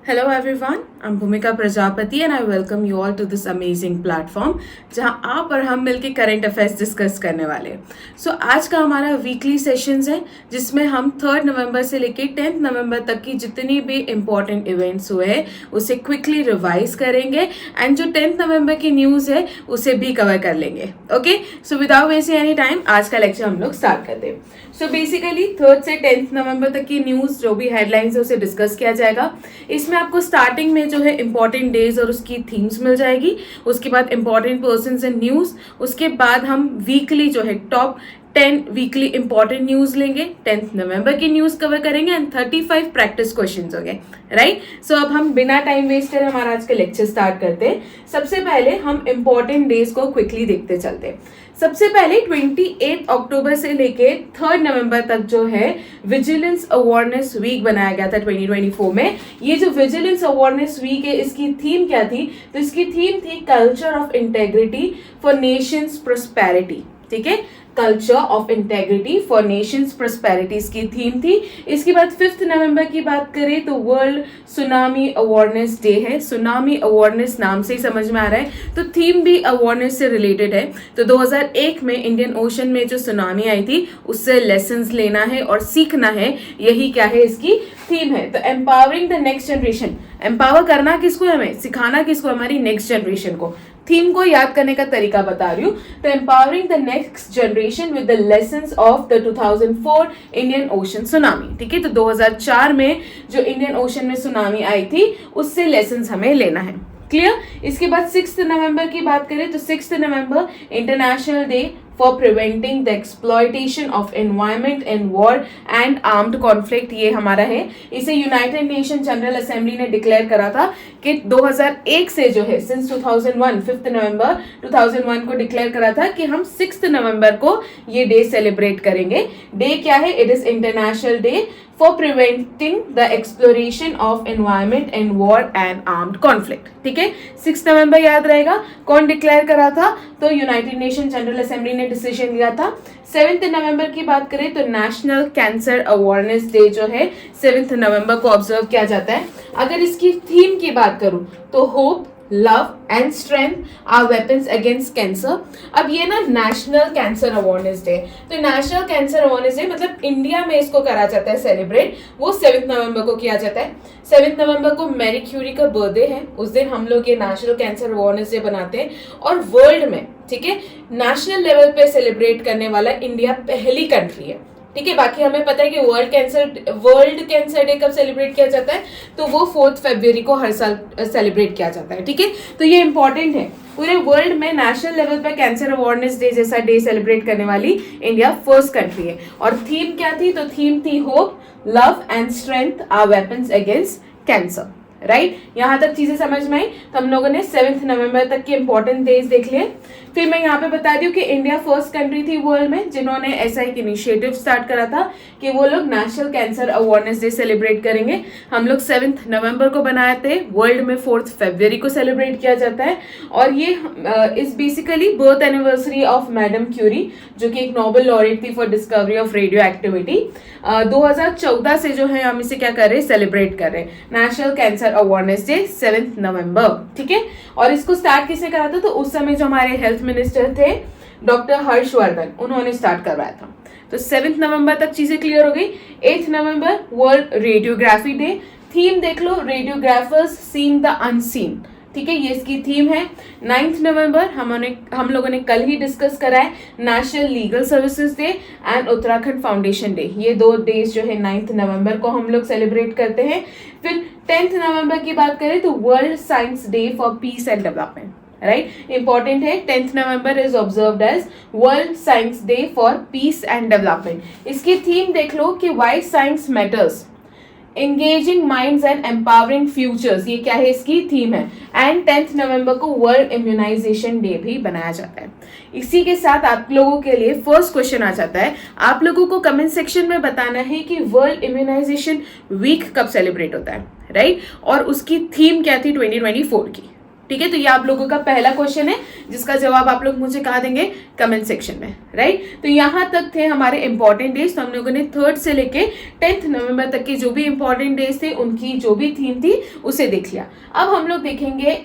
Hello everyone, I'm Bhumika Prajapati and I welcome you all to this amazing platform जहां आप और हम मिलके करंट अफेयर्स डिस्कस करने वाले हैं। आज का हमारा वीकली सेशंस है जिसमें हम 3 नवंबर से लेके 10 नवंबर तक की जितनी भी इम्पोर्टेंट इवेंट्स हुए हैं उसे क्विकली रिवाइज करेंगे एंड जो 10 नवंबर की न्यूज़ है उसे भी कवर कर लेंगे। Okay, so without wasting any time आज का लेक्चर हम लोग स्टार्ट करते हैं। सो बेसिकली 3 से 10 नवंबर तक की न्यूज़ जो भी हेडलाइंस है उसे डिस्कस किया जाएगा। इसमें आपको स्टार्टिंग में जो है इंपॉर्टेंट डेज और उसकी थीम्स मिल जाएगी, उसके बाद इंपॉर्टेंट पर्संस एंड न्यूज़, उसके बाद हम वीकली जो है टॉप 10 वीकली इंपॉर्टेंट न्यूज लेंगे, 10 नवंबर की न्यूज कवर करेंगे एंड 35 प्रैक्टिस क्वेश्चंस हो गए, राइट। सो अब हम बिना टाइम वेस्ट करे हमारा आज का लेक्चर स्टार्ट करते हैं। सबसे पहले हम इंपॉर्टेंट डेज को क्विकली देखते चलते हैं। सबसे पहले 28 अक्टूबर से लेके 3 नवंबर तक जो है विजिलेंस अवेयरनेस वीक बनाया गया था 2024 में। ये जो विजिलेंस अवेयरनेस वीक है इसकी थीम क्या थी? तो इसकी थीम थी culture of integrity for nations prosperity. ठीक है, culture of integrity for nations prosperities की थीम थी। इसके बाद 5 नवंबर की बात करें तो वर्ल्ड सुनामी अवेयरनेस डे है। सुनामी अवेयरनेस नाम से ही समझ में आ रहा है, तो थीम भी अवेयरनेस से रिलेटेड है। तो 2001 में इंडियन ओशन में जो सुनामी आई थी उससे लेसन्स लेना है और सीखना है, यही क्या है इसकी थीम है। तो empowering the next generation, empower करना किसको, हमें सिखाना किसको, हमारी नेक्स्ट जनरेशन को। थीम को याद करने का तरीका बता रही हूँ। तो empowering the next generation with the lessons of the 2004 Indian ocean tsunami. ठीक है, तो 2004 में जो इंडियन ओशन में सुनामी आई थी उससे लेसन्स हमें लेना है। क्लियर। इसके बाद 6 नवंबर की बात करें तो 6 नवंबर international day for preventing the exploitation of environment in war and armed conflict, ये हमारा है। इसे यूनाइटेड नेशन जनरल असेंबली ने डिक्लेयर करा था कि 2001 से जो है सिंस 2001 5 नवंबर 2001 को डिक्लेयर करा था कि हम 6 नवंबर को ये डे सेलिब्रेट करेंगे। डे क्या है? It is international day for preventing the exploration of environment in war and armed conflict. ठीक है, 6 नवंबर याद रहेगा। कौन डिक्लेयर करा था? तो यूनाइटेड नेशन जनरल असेंबली ने डिसीजन लिया था। 7 नवंबर की बात करें तो नेशनल कैंसर अवेयरनेस डे जो है 7 नवंबर को ऑब्जर्व किया जाता है। अगर इसकी थीम की बात करूं तो hope, love and strength are weapons against cancer. अब ये ना नेशनल कैंसर अवेयरनेस डे, तो नेशनल कैंसर अवेयरनेस डे मतलब इंडिया में इसको करा जाता है सेलिब्रेट, वो 7 नवंबर को किया जाता है। 7 नवंबर को मैरी क्यूरी का बर्थडे है, उस दिन हम लोग ये नेशनल कैंसर अवेयरनेस डे बनाते हैं। और वर्ल्ड में, ठीक है, नेशनल लेवल पे सेलिब्रेट करने वाला इंडिया पहली कंट्री है। ठीक है, बाकी हमें पता है कि वर्ल्ड कैंसर डे कब सेलिब्रेट किया जाता है, तो वो 4 फरवरी को हर साल सेलिब्रेट किया जाता है। ठीक है, तो ये इंपॉर्टेंट है। पूरे वर्ल्ड में नेशनल लेवल पर कैंसर अवेयरनेस डे जैसा डे सेलिब्रेट करने वाली इंडिया फर्स्ट कंट्री है। और थीम क्या थी? तो थीम थी hope, love and strength are weapons against cancer. Right, यहां तक चीजें समझ में आई। तो हम लोगों ने 7 नवंबर तक के इंपॉर्टेंट डेज देख लिए। फिर मैं यहाँ पे बता दी कि इंडिया फर्स्ट कंट्री थी वर्ल्ड में जिन्होंने ऐसा एक इनिशिएटिव स्टार्ट करा था कि वो लोग national cancer awareness day celebrate करेंगे। हम लोग 7 नवंबर को बनाए थे, वर्ल्ड में 4 फरवरी को सेलिब्रेट किया जाता है। और ये is basically birth anniversary of madam Curie, जो कि एक नोबेल लॉरेट थी for discovery of radioactivity. 2014 से जो है हम इसे क्या कर रहे हैं, सेलिब्रेट कर रहे हैं, नेशनल कैंसर अवेयरनेस डे 7 नवंबर। ठीक है, और इसको स्टार्ट किसने करा था? तो उस समय जो हमारे हेल्थ मिनिस्टर थे डॉक्टर हर्षवर्धन, उन्होंने स्टार्ट करवाया था। तो 7 नवंबर तक चीजें क्लियर हो गई। 8 नवंबर वर्ल्ड रेडियोग्राफी डे। थीम देख लो, रेडियोग्राफर्स सीइंग द अनसीन। ठीक है, ये इसकी थीम है। 9 नवंबर हम लोगों ने कल ही डिस्कस करा है, national legal services day and Uttarakhand foundation day. ये 2 डेज जो है 9 नवंबर को हम लोग सेलिब्रेट करते हैं। फिर 10 नवंबर की बात करें तो world science day for peace and development. Right, important है। 10 November is observed as world science day for peace and development. इसकी थीम देख लो कि why science matters, engaging minds and empowering futures, ये क्या है, इसकी थीम है। एंड 10 नवंबर को वर्ल्ड इम्यूनाइजेशन डे भी बनाया जाता है। इसी के साथ आप लोगों के लिए फर्स्ट क्वेश्चन आ जाता है। आप लोगों को कमेंट सेक्शन में बताना है कि वर्ल्ड इम्यूनाइजेशन वीक कब सेलिब्रेट होता है, राइट, और उसकी थीम क्या थी 2024 की। ठीक है, तो ये आप लोगों का पहला क्वेश्चन है जिसका जवाब आप लोग मुझे कहा देंगे कमेंट सेक्शन में, राइट। तो यहाँ तक थे हमारे इंपॉर्टेंट डेज। तो हम लोगों ने 3rd से लेके 10th नवंबर तक के जो भी इंपॉर्टेंट डेज थे उनकी जो भी थीम थी उसे देख लिया। अब हम लोग देखेंगे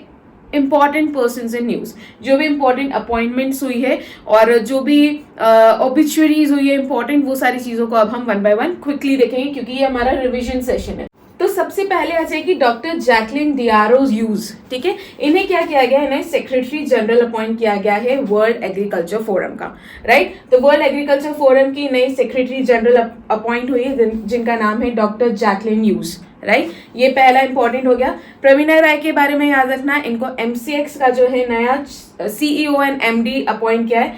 इंपॉर्टेंट पर्सन्स इन न्यूज, जो भी इंपॉर्टेंट अपॉइंटमेंट्स हुई है और जो भी ऑबिचुअरीज हुई है इंपॉर्टेंट, वो सारी चीजों को अब हम 1 by 1 क्विकली देखेंगे क्योंकि ये हमारा रिवीजन सेशन है। तो सबसे पहले आ जाएगी डॉक्टर जैकलिन डियारो ह्यूज, ठीक है। इन्हें क्या किया गया है, इन्हें सेक्रेटरी जनरल अपॉइंट किया गया है वर्ल्ड एग्रीकल्चर फोरम का, राइट। तो वर्ल्ड एग्रीकल्चर फोरम की नई सेक्रेटरी जनरल अपॉइंट हुई है जिनका नाम है डॉक्टर जैकलिन ह्यूज, राइट। ये पहला इंपॉर्टेंट हो गया। प्रवीणा राय के बारे में याद रखना, इनको MCX का जो है नया CEO एंड MD अपॉइंट किया है।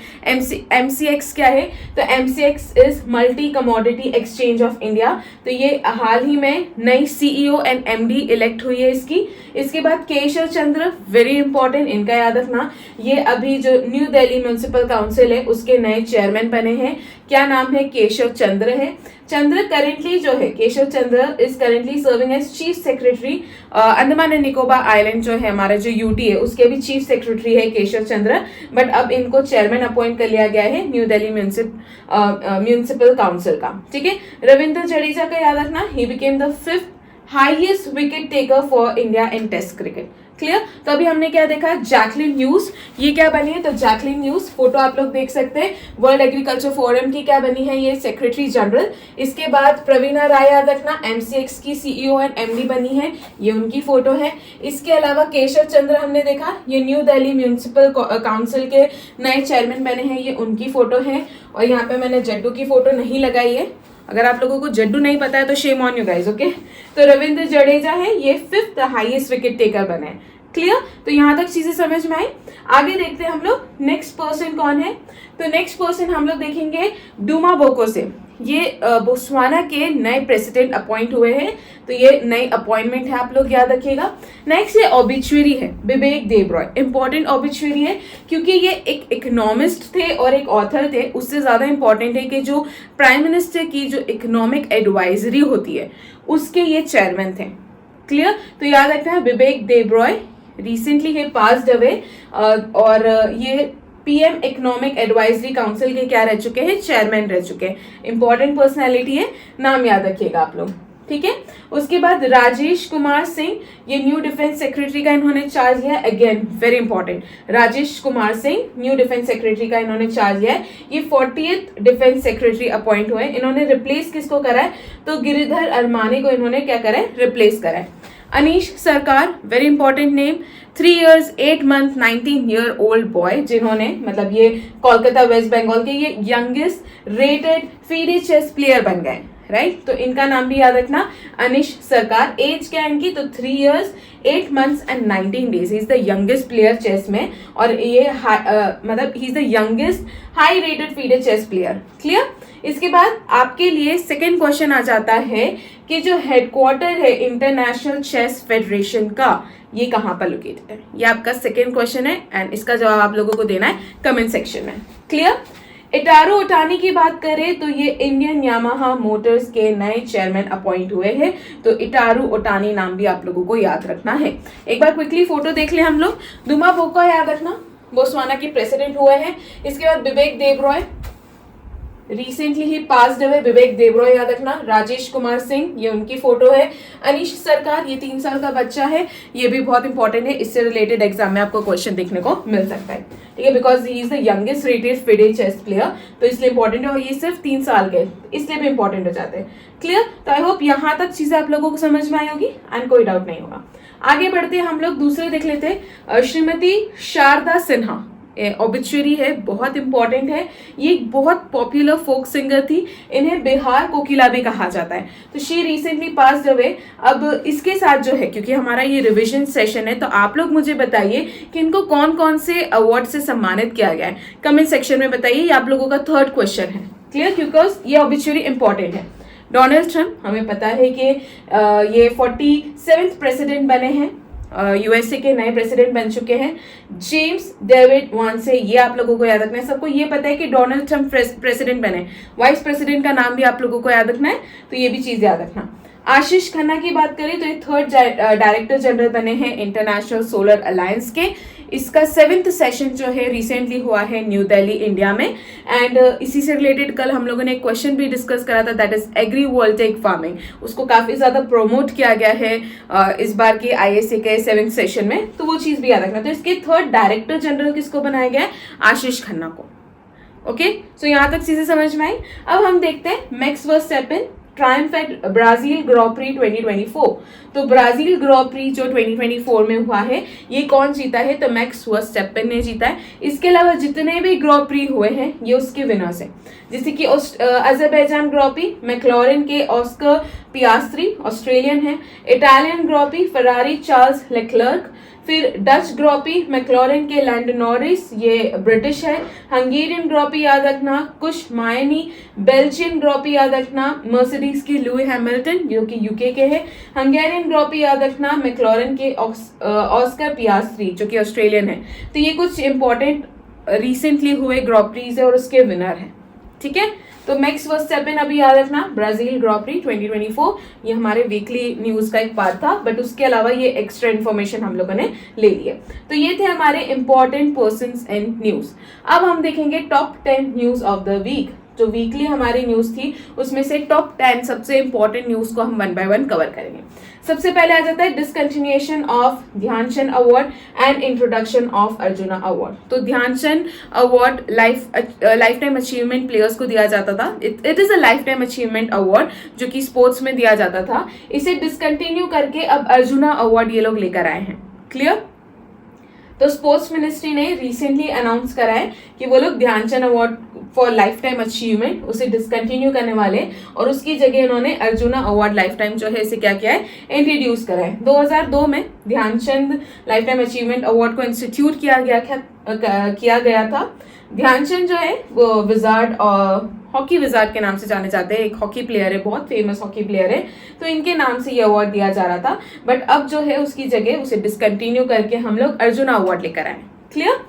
MCX क्या है, तो MCX is multi commodity exchange of India. तो ये हाल ही में नई CEO एंड MD इलेक्ट हुई है इसकी। इसके बाद केशव चंद्र, वेरी इंपॉर्टेंट, इनका याद रखना, ये अभी जो न्यू दिल्ली म्युनिसिपल काउंसिल है उसके नए चेयरमैन बने हैं। क्या नाम है, केशव चंद्र है। चंद्र करेंटली जो है, Keshav Chandra is currently serving as chief secretary Andaman and Nicobar island जो है हमारा जो UT है उसके भी चीफ सेक्रेटरी है केशव चंद्र, बट अब इनको चेयरमैन अपॉइंट कर लिया गया है न्यू दिल्ली म्युनिसिपल काउंसिल का, ठीक है। रविंद्र जडेजा का याद रखना, he became the 5th highest wicket taker for India in test cricket, clear. तो अभी हमने क्या देखा, जैकलिन ह्यूज, ये क्या बनी है, तो जैकलिन ह्यूज फोटो आप लोग देख सकते हैं, वर्ल्ड एग्रीकल्चर फोरम की क्या बनी है, ये सेक्रेटरी जनरल। इसके बाद प्रवीणा राय याद रखना, MCX की CEO एंड MD बनी है, ये उनकी फोटो है। इसके अलावा केशव चंद्र हमने देखा, ये न्यू दिल्ली म्युनिसिपल काउंसिल के नए चेयरमैन बने हैं, ये उनकी फोटो है। और यहाँ पे मैंने जड्डू की फोटो नहीं लगाई है, अगर आप लोगों को जड्डू नहीं पता है तो shame on you guys, okay. तो रविंद्र जडेजा है, ये 5th हाईएस्ट विकेट टेकर बने, क्लियर। तो यहां तक चीजें समझ में आई। आगे देखते हैं हम लोग नेक्स्ट पर्सन कौन है। तो नेक्स्ट पर्सन हम लोग देखेंगे डूमा बोको से, ये बोत्सवाना के नए प्रेसिडेंट अपॉइंट हुए हैं। तो ये नई अपॉइंटमेंट है, आप लोग याद रखिएगा। नेक्स्ट ये ऑबिचुअरी है, विवेक देबरॉय, इंपॉर्टेंट ऑबिचुअरी है क्योंकि ये एक इकोनॉमिस्ट थे और एक ऑथर थे। उससे ज्यादा इंपॉर्टेंट है कि जो प्राइम मिनिस्टर की जो इकोनॉमिक एडवाइजरी होती है उसके ये चेयरमैन थे, क्लियर। तो याद रखना है विवेक देबरॉय रिसेंटली ही पास्ड अवे और ये PM इकोनॉमिक एडवाइजरी काउंसिल के क्या रह चुके हैं, चेयरमैन रह चुके हैं। इंपॉर्टेंट पर्सनालिटी है, नाम याद रखिएगा आप लोग, ठीक है। उसके बाद राजेश कुमार सिंह, ये न्यू डिफेंस सेक्रेटरी का इन्होंने चार्ज लिया, again very important. Rajesh Kumar Singh new defence secretary का इन्होंने चार्ज लिया है। ये 40th डिफेंस सेक्रेटरी अपॉइंट हुए। इन्होंने रिप्लेस किसको करा है, तो गिरिधर अरमानी को इन्होंने क्या करा है, रिप्लेस करा है। Anish Sarkar, very important name, 3 years 8 month 19-year-old boy, जिन्होंने मतलब ये कोलकाता वेस्ट बंगाल के ये youngest rated FIDE chess player बन गए, राइट। तो इनका नाम भी याद रखना, अनिश सरकार। एज क्या है इनकी, तो 3 years 8 months and 19 days। He is the youngest player chess में और ये मतलब he is the youngest high rated FIDE chess player, clear. इसके बाद आपके लिए सेकेंड क्वेश्चन आ जाता है कि जो हेडक्वार्टर है इंटरनेशनल चेस फेडरेशन का, ये कहां पर लोकेटेड है। ये आपका सेकेंड क्वेश्चन है एंड इसका जवाब आप लोगों को देना है कमेंट सेक्शन में, क्लियर। इटारो ओटानी की बात करें तो ये इंडियन यामाहा मोटर्स के नए चेयरमैन अपॉइंट हुए हैं। तो इटारो ओटानी नाम भी आप लोगों को याद रखना है। एक बार क्विकली फोटो देख ले हम लोग। दुमा बोको याद रखना, बोत्सवाना के प्रेसिडेंट हुए हैं। इसके बाद विवेक देबरॉय, रिसेंटली ही पास्ड अवे, विवेक देबरॉय याद रखना। राजेश कुमार सिंह, ये उनकी फोटो है। अनीश सरकार, ये 3 साल का बच्चा है, ये भी बहुत इंपॉर्टेंट है, इससे रिलेटेड एग्जाम में आपको क्वेश्चन देखने को मिल सकता है, ठीक है, because he is the youngest rated FIDE chess player, तो इसलिए इंपॉर्टेंट है। और ये सिर्फ 3 साल के, इसलिए भी इंपॉर्टेंट हो जाते हैं, क्लियर। तो आई होप यहाँ तक चीजें आप लोगों को समझ में आई होगी एंड कोई डाउट नहीं होगा। आगे बढ़ते हम लोग दूसरे देख लेते हैं। श्रीमती शारदा सिन्हा, ऑबिचुअरी है, बहुत इंपॉर्टेंट है। ये एक बहुत पॉपुलर फोक सिंगर थी, इन्हें बिहार कोकिला भी कहा जाता है। तो शी रिसेंटली पास्ड अवे। अब इसके साथ जो है, क्योंकि हमारा ये रिवीजन सेशन है, तो आप लोग मुझे बताइए कि इनको कौन कौन से अवार्ड से सम्मानित किया गया है, कमेंट सेक्शन में बताइए। ये आप लोगों का थर्ड क्वेश्चन है, क्लियर, क्योंकि ये ऑबिचुअरी इंपॉर्टेंट है। डोनाल्ड ट्रम्प, हमें पता है कि ये 47th प्रेसिडेंट बने हैं, यूएसए के नए प्रेसिडेंट बन चुके हैं। जेम्स डेविड वांसे, ये आप लोगों को याद रखना है। सबको ये पता है कि डोनाल्ड ट्रम्प प्रेसिडेंट बने, वाइस प्रेसिडेंट का नाम भी आप लोगों को याद रखना है, तो ये भी चीज याद रखना। आशीष खन्ना की बात करें तो ये थर्ड डायरेक्टर जनरल बने हैं इंटरनेशनल सोलर अलायंस के। इसका 7th सेशन जो है रिसेंटली हुआ है न्यू दिल्ली इंडिया में। एंड इसी से रिलेटेड कल हम लोगों ने एक क्वेश्चन भी डिस्कस करा था, दैट इज एग्री वोल्टेक फार्मिंग। उसको काफी ज्यादा प्रमोट किया गया है इस बार के ISA के 7th सेशन में, तो वो चीज भी याद रखना। तो इसके थर्ड डायरेक्टर जनरल किसको बनाया गया है? आशीष खन्ना को। ओके, सो यहां तक चीजें समझ में आई। अब हम देखते हैं Max Verstappen triumph at Brazil grand prix 2024। तो ब्राजील ग्रॉ प्री जो 2024 में हुआ है, ये कौन जीता है? तो मैक्स वर्स्टैपेन ने जीता है। इसके अलावा जितने भी ग्रॉ प्री हुए हैं ये उसके विनर्स हैं, जैसे कि अजरबैजान ग्रॉ प्री मैक्लॉरेन के ऑस्कर पियास्त्री ऑस्ट्रेलियन है, Italian grand pre Ferrari Charles Leclerc, फिर डच ग्रॉपी मैक्लॉरेन के लैंड नॉरिस ये ब्रिटिश है, हंगेरियन ग्रॉपी याद रखना कुश मायनी, बेल्जियन ग्रॉपी याद रखना मर्सिडीज की लुई हैमिल्टन जो कि यूके के है, हंगेरियन ग्रॉपी याद रखना मैक्लॉरेन के ऑस्कर पियास्त्री जो कि ऑस्ट्रेलियन है। तो ये कुछ इंपॉर्टेंट रिसेंटली हुए ग्रॉपरीज है और उसके विनर है। ठीक है, तो मैक्स वर्स्टैपेन अभी याद रखना, ब्राजील ग्रॉ प्री 2024, ये हमारे वीकली न्यूज का एक पार्ट था, बट उसके अलावा ये एक्स्ट्रा इन्फॉर्मेशन हम लोगों ने ले लिया। तो ये थे हमारे इंपॉर्टेंट पर्संस इन न्यूज। अब हम देखेंगे top 10 news of the week. जो वीकली हमारी न्यूज थी उसमें से टॉप 10 सबसे इंपॉर्टेंट न्यूज को हम 1 by 1 कवर करेंगे। सबसे पहले आ जाता है discontinuation of Dhyan Chand award and introduction of Arjuna award. तो Dhyan Chand award life time achievement players को दिया जाता था। It is a life time achievement award जो कि स्पोर्ट्स में दिया जाता था। इसे डिसकंटिन्यू करके अब अर्जुना अवार्ड ये लोग लेकर आए हैं। क्लियर? तो स्पोर्ट्स मिनिस्ट्री ने रिसेंटली अनाउंस करा है कि वो लोग Dhyan Chand award for life time achievement उसे डिसकंटिन्यू करने वाले और उसकी जगह उन्होंने अर्जुना अवार्ड लाइफ टाइम जो है इसे क्या किया है? इंट्रोड्यूस करा है। 2002 में Dhyanchand life time achievement award को इंस्टीट्यूट किया गया था। ध्यानचंद जो है वो विजार्ड और हॉकी विजार्ड के नाम से जाने जाते हैं। एक हॉकी प्लेयर है, बहुत फेमस हॉकी प्लेयर है, तो इनके नाम से ये अवार्ड दिया जा रहा था। बट अब जो है उसकी जगह उसे डिसकंटिन्यू करके हम लोग अर्जुना अवार्ड लेकर आए। क्लियर?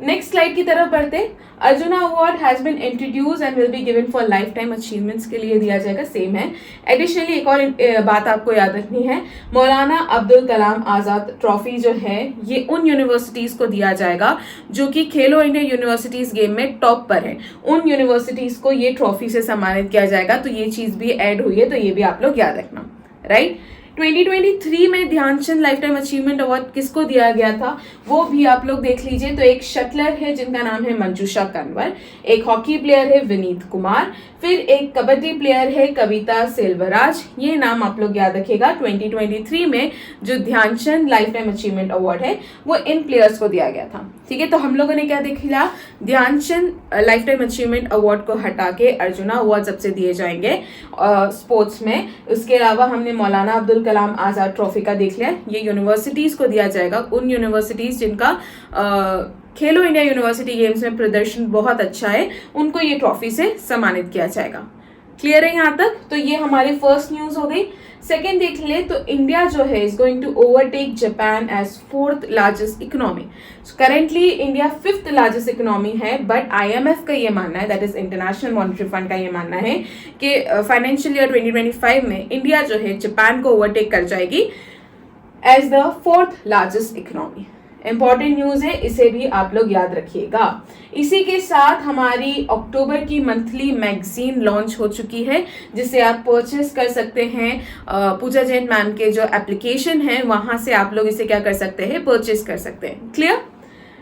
नेक्स्ट स्लाइड की तरफ बढ़ते। Arjuna award has been introduce and will be given for life time achievements के लिए दिया जाएगा, सेम है। एडिशनली एक और बात आपको याद रखनी है, मौलाना अब्दुल कलाम आजाद ट्रॉफी जो है ये उन यूनिवर्सिटीज को दिया जाएगा जो कि खेलो इंडिया यूनिवर्सिटीज गेम में टॉप पर है। उन यूनिवर्सिटीज को ये ट्रॉफी से सम्मानित किया जाएगा। तो ये चीज भी ऐड हुई है, तो ये भी आप लोग याद रखना। राइट? 2023 में Dhyanchand life time achievement award किसको दिया गया था वो भी आप लोग देख लीजिए। तो एक शटलर है जिनका नाम है मंजूषा कंवर, एक हॉकी प्लेयर है विनीत कुमार, फिर एक कबड्डी प्लेयर है कविता सेल्वराज। ये नाम आप लोग याद रखिएगा। 2023 में जो Dhyanchand life time achievement award है वो इन प्लेयर्स को दिया गया था। ठीक है, तो हम लोगों ने क्या देख लिया? Dhyanchand life time achievement award को हटा के अर्जुना अवार्ड सबसे दिए जाएंगे स्पोर्ट्स में। उसके अलावा हमने मौलाना अब्दुल कलाम आजाद ट्रॉफी का देख लिया, ये यूनिवर्सिटीज को दिया जाएगा। उन यूनिवर्सिटीज जिनका खेलो इंडिया यूनिवर्सिटी गेम्स में प्रदर्शन बहुत अच्छा है उनको ये ट्रॉफी से सम्मानित किया जाएगा। क्लियर है यहाँ तक? तो ये हमारी फर्स्ट न्यूज हो गई। सेकेंड देख ले तो इंडिया जो है is going to overtake Japan as 4th largest economy. Currently India 5th largest economy है, बट IMF का ये मानना है, that is international monetary fund का ये मानना है कि फाइनेंशियल ईयर 2025 में इंडिया जो है जापान को ओवरटेक कर जाएगी as the 4th largest economy. Important news है, इसे भी आप लोग याद रखिएगा। इसी के साथ हमारी अक्टूबर की मंथली मैगजीन लॉन्च हो चुकी है जिसे आप परचेस कर सकते हैं। पूजा जैन मैम के जो एप्लीकेशन है वहां से आप लोग इसे क्या कर सकते हैं? परचेस कर सकते हैं। क्लियर?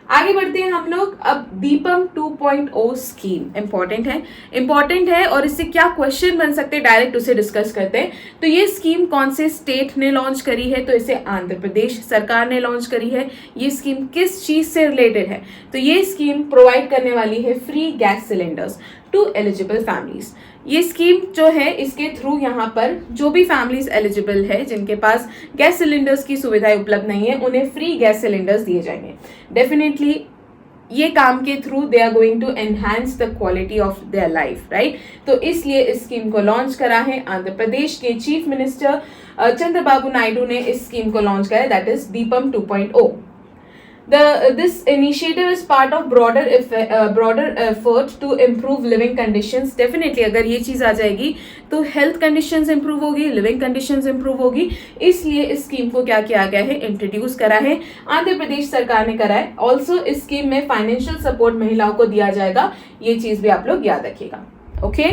आगे बढ़ते हैं हम लोग। अब दीपम 2.0 स्कीम इंपॉर्टेंट है और इससे क्या क्वेश्चन बन सकते हैं डायरेक्ट उसे डिस्कस करते हैं। तो ये स्कीम कौन से स्टेट ने लॉन्च करी है? तो इसे आंध्र प्रदेश सरकार ने लॉन्च करी है। ये स्कीम किस चीज से रिलेटेड है? तो ये स्कीम प्रोवाइड करने वाली है free gas cylinders to eligible families. ये स्कीम जो है इसके थ्रू यहाँ पर जो भी फैमिलीज एलिजिबल है जिनके पास गैस सिलेंडर्स की सुविधाएं उपलब्ध नहीं है उन्हें फ्री गैस सिलेंडर्स दिए जाएंगे। डेफिनेटली ये काम के through they are going to enhance the quality of their life, right? तो इसलिए इस स्कीम को लॉन्च करा है आंध्र प्रदेश के चीफ मिनिस्टर चंद्रबाबू नायडू ने इस स्कीम को लॉन्च करा है, that is Deepam 2.0। This initiative is part of broader effort to improve living conditions. Definitely अगर ये चीज आ जाएगी तो हेल्थ कंडीशंस इंप्रूव होगी, लिविंग कंडीशंस इंप्रूव होगी, इसलिए इस स्कीम को क्या किया गया है, इंट्रोड्यूस करा है, आंध्र प्रदेश सरकार ने करा है. ऑल्सो इस स्कीम में फाइनेंशियल सपोर्ट महिलाओं को दिया जाएगा, ये चीज भी आप लोग याद रखिएगा. ओके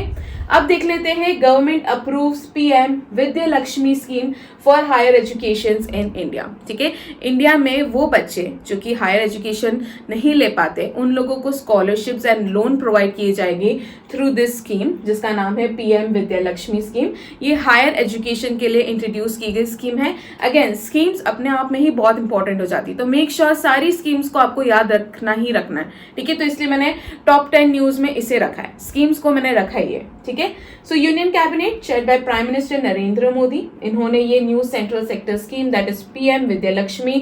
अब देख लेते हैं government approves PM Vidya Lakshmi scheme for higher education in India. ठीक है, इंडिया में वो बच्चे जो कि हायर एजुकेशन नहीं ले पाते उन लोगों को स्कॉलरशिप्स एंड लोन प्रोवाइड किए जाएंगे थ्रू दिस स्कीम जिसका नाम है पीएम विद्या लक्ष्मी स्कीम. ये हायर एजुकेशन के लिए इंट्रोड्यूस की गई स्कीम है. अगेन स्कीम्स अपने आप में ही बहुत इंपॉर्टेंट हो जाती है, तो मेक श्योर सारी स्कीम्स को आपको याद रखना ही रखना है. ठीक है, तो इसलिए मैंने टॉप 10 न्यूज में इसे रखा है, स्कीम्स को मैंने रखा ही है. ठीक है, so union cabinet chaired by prime minister Narendra Modi, इन्होंने ये new central sector scheme that is PM Vidya Lakshmi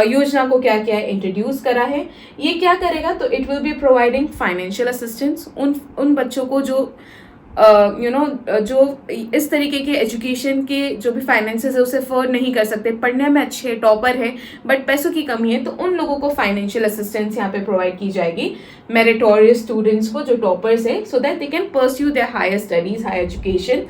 Yojana को क्या किया है, इंट्रोड्यूस करा है. ये क्या करेगा, तो it will be providing financial assistance उन बच्चों को जो जो इस तरीके के एजुकेशन के जो भी फाइनेंसेस है उसे अफोर्ड नहीं कर सकते, पढ़ने में अच्छे टॉपर है बट पैसों की कमी है, तो उन लोगों को फाइनेंशियल असिस्टेंस यहाँ पे प्रोवाइड की जाएगी, मेरिटोरियस स्टूडेंट्स को जो टॉपर्स है, so that they can pursue their higher studies, higher education,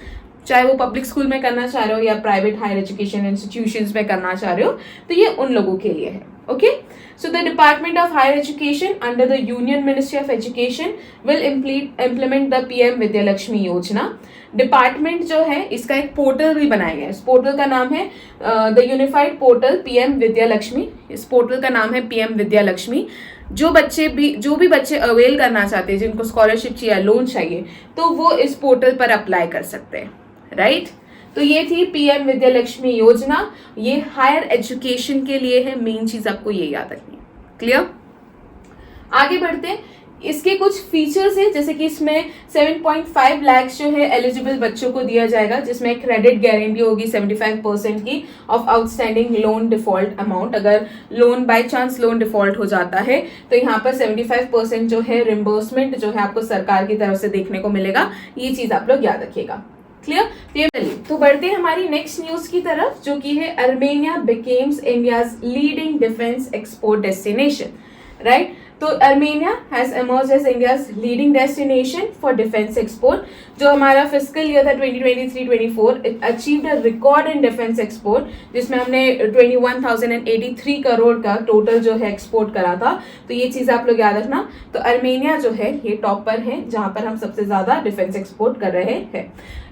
चाहे वो पब्लिक स्कूल में करना चाह रहे हो या प्राइवेट हायर एजुकेशन इंस्टीट्यूशंस में करना चाह रहे हो, तो ये उन लोगों के लिए है. Okay, so the Department of Higher Education under the Union Ministry of Education will implement the PM Vidya Lakshmi योजना. डिपार्टमेंट जो है इसका एक पोर्टल भी बनाया गया है, इस पोर्टल का नाम है the unified portal PM Vidya Lakshmi. इस पोर्टल का नाम है पीएम विद्या लक्ष्मी. जो भी बच्चे अवेल करना चाहते हैं, जिनको स्कॉलरशिप चाहिए, लोन चाहिए, तो वो इस पोर्टल पर अप्लाई कर सकते हैं. राइट, तो ये थी पीएम विद्या लक्ष्मी योजना, ये हायर एजुकेशन के लिए है. मेन चीज आपको ये याद रखनी है. क्लियर, आगे बढ़ते हैं. इसके कुछ फीचर्स हैं, जैसे कि इसमें 7.5 लाख जो है एलिजिबल बच्चों को दिया जाएगा, जिसमें क्रेडिट गारंटी होगी 75% की of outstanding loan default amount. अगर loan by chance loan default हो जाता है तो यहाँ पर 75% जो है रिम्बर्समेंट जो है आपको सरकार की तरफ से देखने को मिलेगा. ये चीज आप लोग याद रखिएगा. क्लियर, तो बढ़ते हैं हमारी नेक्स्ट न्यूज की तरफ, जो कि है Armenia becomes India's leading defence export destination. Right, तो Armenia has emerged as India's leading destination for defense export. जो हमारा फिस्कल ईयर था 2023-24, it achieved a record in defense export, जिसमें हमने 21,083 करोड़ का टोटल जो है एक्सपोर्ट करा था. तो ये चीज आप लोग याद रखना. तो अर्मेनिया जो है ये टॉप पर है जहां पर हम सबसे ज्यादा डिफेंस एक्सपोर्ट कर रहे हैं.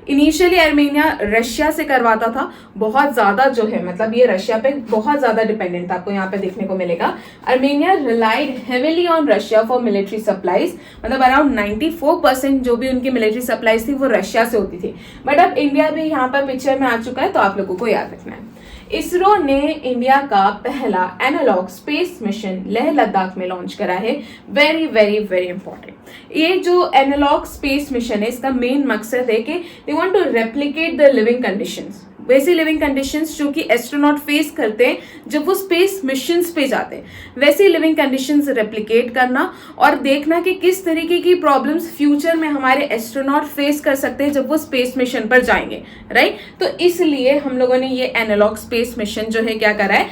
इनिशियली अर्मेनिया रशिया से करवाता था, बहुत ज्यादा जो है मतलब ये रशिया पे बहुत ज्यादा डिपेंडेंट था, आपको यहाँ पे देखने को मिलेगा. Armenia relied heavily on Russia for military supplies, मतलब अराउंड 94% जो भी उनकी मिलिट्री सप्लाईज थी वो रशिया से होती थी. बट अब इंडिया भी यहाँ पर पिक्चर में आ चुका है, तो आप लोगों को याद रखना है. इसरो ने इंडिया का पहला analog space mission Leh Ladakh में लॉन्च करा है. Very very very important. ये जो एनालॉग स्पेस मिशन है, इसका मेन मकसद है कि they want to replicate the living conditions, वैसी लिविंग कंडीशंस जो कि एस्ट्रोनॉट फेस करते हैं जब वो स्पेस मिशंस पे जाते हैं, वैसी लिविंग कंडीशंस रेप्लिकेट करना और देखना कि किस तरीके की प्रॉब्लम्स फ्यूचर में हमारे एस्ट्रोनॉट फेस कर सकते हैं जब वो स्पेस मिशन पर जाएंगे. राइट, तो इसलिए हम लोगों ने ये एनालॉग स्पेस मिशन जो है क्या करा है,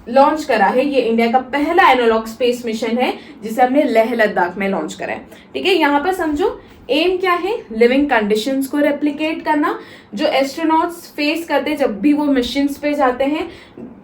लॉन्च करा है. ये इंडिया का पहला एनालॉग स्पेस मिशन है जिसे हमने लेह लद्दाख में लॉन्च करा है. ठीक है, यहाँ पर समझो एम क्या है, लिविंग कंडीशंस को रेप्लिकेट करना जो एस्ट्रोनॉट्स फेस करते हैं जब भी वो मिशंस पे जाते हैं.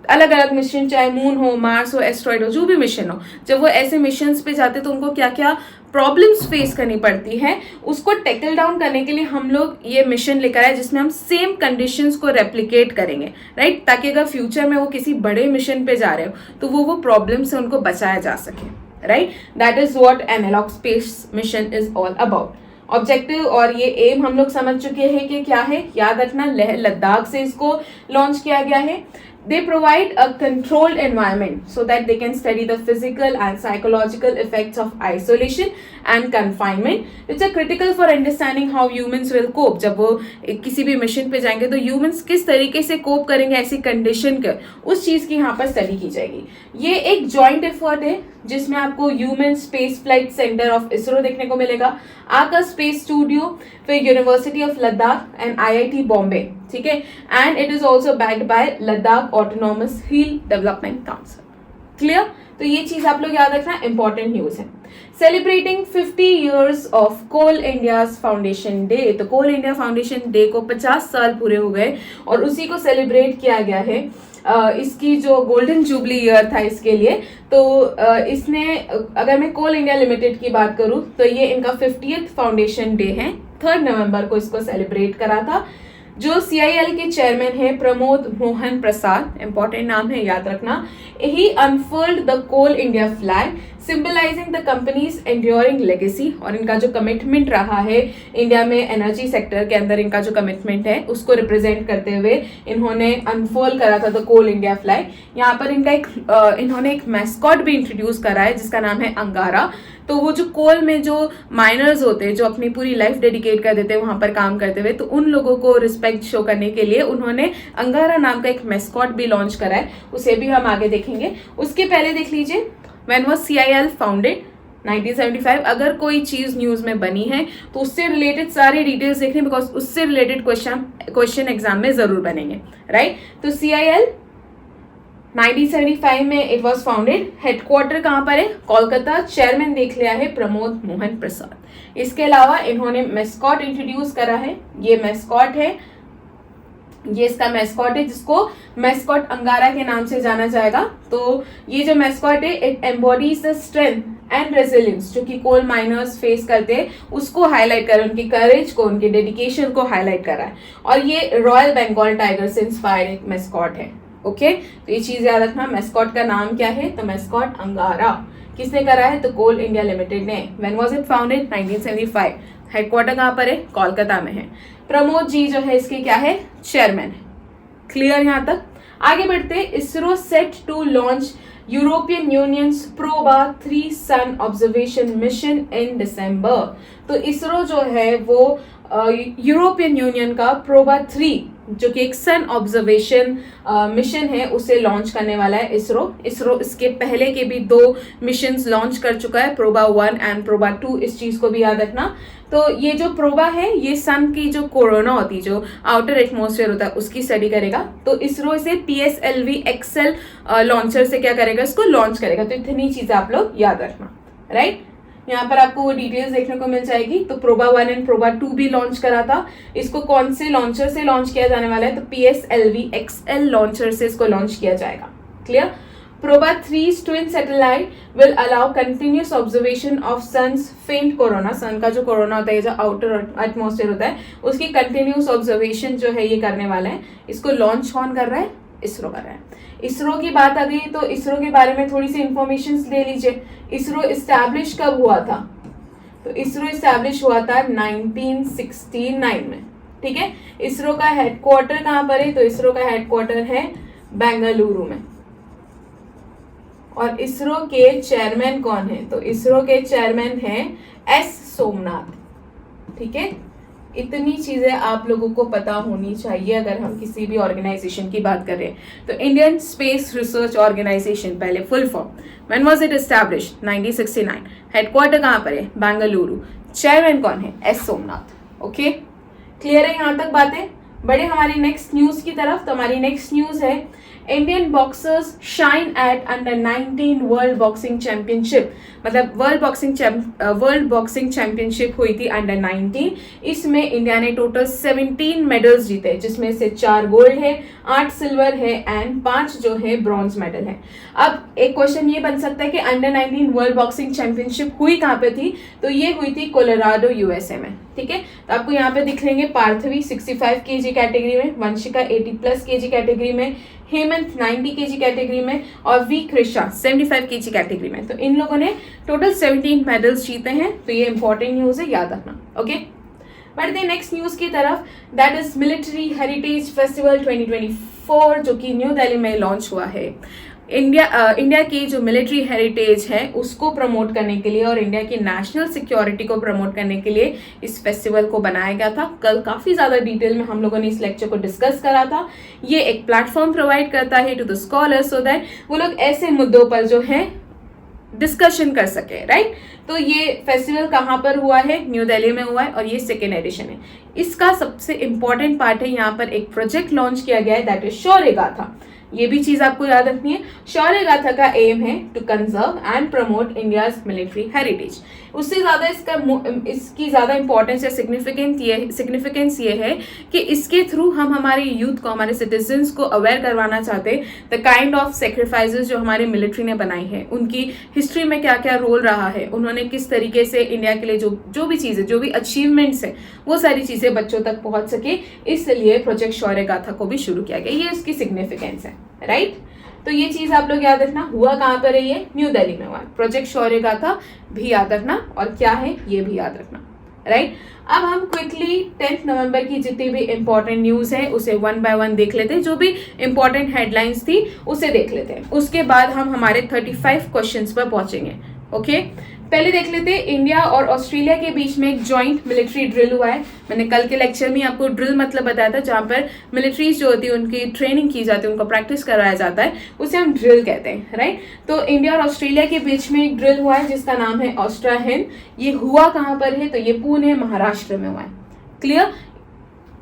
अलग अलग मिशन, चाहे मून हो, मार्स हो, एस्ट्रॉइड हो, जो भी मिशन हो, जब वो ऐसे मिशंस पे जाते हैं तो उनको क्या क्या प्रॉब्लम्स फेस करनी पड़ती है, उसको टैकल डाउन करने के लिए हम लोग ये मिशन लेकर आए जिसमें हम सेम कंडीशंस को रेप्लिकेट करेंगे. राइट, ताकि अगर फ्यूचर में वो किसी बड़े मिशन पे जा रहे हो तो वो प्रॉब्लम से उनको बचाया जा सके. Right, that is what analog space mission is all about. Objective और ये एम हम लोग समझ चुके हैं कि क्या है, याद रखना. लेह लद्दाख से इसको लॉन्च किया गया है. They provide a controlled environment so that they can study the physical and psychological effects of isolation and confinement, which are critical for understanding how humans will cope. जब वो किसी भी मिशन पे जाएंगे तो humans किस तरीके से कोप करेंगे ऐसी कंडीशन के, उस चीज की यहाँ पर स्टडी की जाएगी. ये एक जॉइंट एफर्ट है जिसमें आपको human space flight centre of ISRO देखने को मिलेगा, आका स्पेस स्टूडियो, फिर university of Ladakh and IIT Bombay. ठीक है, and it is also backed by Ladakh autonomous hill development council. Clear? तो ये चीज आप लोग याद रखना, इंपॉर्टेंट न्यूज है। Celebrating 50 years of coal India foundation day, तो कोल इंडिया फाउंडेशन डे को 50 साल पूरे हो गए और उसी को सेलिब्रेट किया गया है। इसकी जो गोल्डन जुबली ईयर था इसके लिए, तो इसने, अगर मैं कोल इंडिया लिमिटेड की बात करूं तो ये इनका 50th फाउंडेशन डे है। 3 नवंबर को इसको सेलिब्रेट करा था। जो CIL के चेयरमैन है प्रमोद मोहन प्रसाद, इंपॉर्टेंट नाम है, याद रखना। He unfold the Coal India flag symbolising the company's enduring legacy, और इनका जो कमिटमेंट रहा है इंडिया में एनर्जी सेक्टर के अंदर, इनका जो कमिटमेंट है उसको रिप्रेजेंट करते हुए इन्होंने अनफोल्ड करा था द कोल इंडिया फ्लैग। यहाँ पर इन्होंने एक मैस्कॉट भी इंट्रोड्यूस करा है जिसका नाम है अंगारा। तो वो जो कोल में जो माइनर्स होते हैं जो अपनी पूरी लाइफ डेडिकेट कर देते हैं वहां पर काम करते हुए, तो उन लोगों को रिस्पेक्ट शो करने के लिए उन्होंने अंगारा नाम का एक मैस्कॉट भी लॉन्च करा है, उसे भी हम आगे देखेंगे। उसके पहले देख लीजिए, व्हेन वाज CIL फाउंडेड, 1975। अगर कोई चीज न्यूज में बनी है तो उससे रिलेटेड सारे डिटेल्स देखने, बिकॉज उससे रिलेटेड क्वेश्चन एग्जाम में जरूर बनेंगे, राइट? तो CIL 1975 में इट वॉज फाउंडेड। हेडक्वार्टर कहाँ पर है? कोलकाता। चेयरमैन देख लिया है प्रमोद मोहन प्रसाद। इसके अलावा इन्होंने मैस्कॉट इंट्रोड्यूस करा है, ये मैस्कॉट है, ये इसका मैस्कॉट है जिसको मैस्कॉट अंगारा के नाम से जाना जाएगा। तो ये जो मैस्कॉट है it embodies the strength and resilience जो कि कोल माइनर्स फेस करते हैं उसको हाईलाइट कर, उनकी करेज को, उनकी डेडिकेशन को हाईलाइट कर रहा है। और ये रॉयल बंगाल टाइगर से इंस्पायर्ड एक मैस्कॉट है। ओके, तो ये चीज याद रखना। मैस्कॉट का नाम क्या है? तो मैस्कॉट अंगारा। किसने करा है? तो कोल इंडिया लिमिटेड ने। When was it founded? 1975। Headquarter कहाँ पर है? कोलकाता में है। प्रमोद जी जो है इसके क्या है? चेयरमैन है। क्लियर यहाँ तक? आगे बढ़ते। ISRO set to launch European Union's Proba 3 sun observation mission in December. तो इसरो जो है वो यूरोपियन यूनियन का प्रोबा 3 जो कि एक सन ऑब्जर्वेशन मिशन है उसे लॉन्च करने वाला है इसरो। इसरो इसके पहले के भी 2 मिशंस लॉन्च कर चुका है, प्रोबा 1 एंड प्रोबा 2। इस चीज को भी याद रखना। तो ये जो प्रोबा है ये सन की जो कोरोना होती है, जो आउटर एटमॉस्फेयर होता है, उसकी स्टडी करेगा। तो इसरो इसे PSLV एक्सेल लॉन्चर से क्या करेगा? इसको लॉन्च करेगा। तो इतनी चीजें आप लोग याद रखना, राइट? यहाँ पर आपको वो डिटेल्स देखने को मिल जाएगी। तो प्रोबा 1 एंड प्रोबा 2 भी लॉन्च करा था। इसको कौन से लॉन्चर से लॉन्च किया जाने वाला है? तो PSLV XL लॉन्चर से इसको लॉन्च किया जाएगा। Clear? Proba 3 twin satellite will allow continuous observation of sun's faint corona. Sun का जो कोरोना होता है, जो आउटर एटमॉस्फेयर होता है, उसकी कंटिन्यूस ऑब्जर्वेशन जो है ये करने वाला है। इसको लॉन्च कौन कर रहा है? इसरो कर रहा है। इसरो की बात आ गई तो इसरो के बारे में थोड़ी सी इंफॉर्मेशन ले लीजिए। इसरो इस्टेब्लिश कब हुआ था? तो इसरो इस्टेब्लिश हुआ था 1969 में। ठीक है। इसरो का हेडक्वार्टर कहाँ पर है? तो इसरो का हेडक्वार्टर है बेंगलुरु में। और इसरो के चेयरमैन कौन है? तो इसरो के चेयरमैन है S सोमनाथ। ठीक है। इतनी चीजें आप लोगों को पता होनी चाहिए अगर हम किसी भी ऑर्गेनाइजेशन की बात करें। तो इंडियन स्पेस रिसर्च ऑर्गेनाइजेशन, पहले full form, when was it established? 1969। Headquarter कहाँ पर है? बेंगलुरु। चेयरमैन कौन है? S सोमनाथ। ओके, क्लियर है यहाँ तक बातें? बढ़े हमारी नेक्स्ट न्यूज की तरफ। तो हमारी नेक्स्ट न्यूज है Indian boxers shine at under 19 world boxing championship. मतलब वर्ल्ड बॉक्सिंग चैंपियनशिप हुई थी अंडर 19। इसमें इंडिया ने टोटल 17 मेडल्स जीते, जिसमें से 4 गोल्ड है, 8 सिल्वर है एंड 5 जो है ब्रॉन्ज मेडल है। अब एक क्वेश्चन ये बन सकता है कि अंडर 19 वर्ल्ड बॉक्सिंग चैंपियनशिप हुई कहाँ पे थी? तो ये हुई थी कोलोराडो USA में। ठीक है। तो आपको यहाँ पे दिख लेंगे पार्थवी 65 kg कैटेगरी में, वंशिका 80+ kg कैटेगरी में, हेमंत 90 kg कैटेगरी में और वी कृष्णा 75 kg कैटेगरी में। तो इन लोगों ने टोटल 17 मेडल्स जीते हैं। तो ये इंपॉर्टेंट न्यूज है, याद रखना। ओके, बढ़ते हैं नेक्स्ट न्यूज की तरफ। That is military heritage festival 2024 जो कि न्यू दिल्ली में लॉन्च हुआ है। इंडिया की जो मिलिट्री हेरिटेज है उसको प्रमोट करने के लिए और इंडिया की नेशनल सिक्योरिटी को प्रमोट करने के लिए इस फेस्टिवल को बनाया गया था। कल काफी ज्यादा डिटेल में हम लोगों ने इस लेक्चर को डिस्कस करा था। ये एक प्लेटफॉर्म प्रोवाइड करता है to the scholars so that वो लोग ऐसे मुद्दों पर जो है डिस्कशन कर सके, राइट। तो ये फेस्टिवल कहाँ पर हुआ है? न्यू दिल्ली में हुआ है और ये 2nd एडिशन है। इसका सबसे इंपॉर्टेंट पार्ट है, यहाँ पर एक प्रोजेक्ट लॉन्च किया गया है, दैट इज शौर्यगाथा। ये भी चीज आपको याद रखनी है। शौर्य गाथा का एम है to conserve and promote India's military heritage. उससे ज्यादा इसकी ज्यादा इंपॉर्टेंस या सिग्निफिकेंस ये है कि इसके थ्रू हम हमारे यूथ को, हमारे सिटीजन्स को अवेयर करवाना चाहते हैं द काइंड ऑफ सेक्रीफाइसेस जो हमारे मिलिट्री ने बनाई है, उनकी हिस्ट्री में क्या क्या रोल रहा है, उन्होंने किस तरीके से इंडिया के लिए जो भी चीजें, जो भी अचीवमेंट्स है, वो सारी चीजें बच्चों तक पहुंच सके, इसलिए प्रोजेक्ट शौर्य गाथा को भी शुरू किया गया। ये उसकी सिग्निफिकेंस है, राइट। तो ये चीज आप लोग याद रखना। हुआ कहां पर है ये? न्यू दिल्ली में हुआ। प्रोजेक्ट शौर्य गाथा भी याद रखना, और क्या है ये भी याद रखना, राइट। अब हम क्विकली 10 नवंबर की जितनी भी इंपॉर्टेंट न्यूज है उसे वन बाय वन देख लेते हैं। जो भी इंपॉर्टेंट हेडलाइंस थी उसे देख लेते हैं, उसके बाद हम हमारे 35 क्वेश्चंस पर पहुंचेंगे। ओके, पहले देख लेते हैं इंडिया और ऑस्ट्रेलिया के बीच में एक जॉइंट मिलिट्री ड्रिल हुआ है। मैंने कल के लेक्चर में आपको ड्रिल मतलब बताया था, जहां पर मिलिट्रीज जो होती है उनकी ट्रेनिंग की जाती है, उनको प्रैक्टिस कराया जाता है, उसे हम ड्रिल कहते हैं, राइट। तो इंडिया और ऑस्ट्रेलिया के बीच में एक ड्रिल हुआ है जिसका नाम है ऑस्ट्रा हिंद। ये हुआ कहां पर है? तो ये पुणे महाराष्ट्र में हुआ है। क्लियर?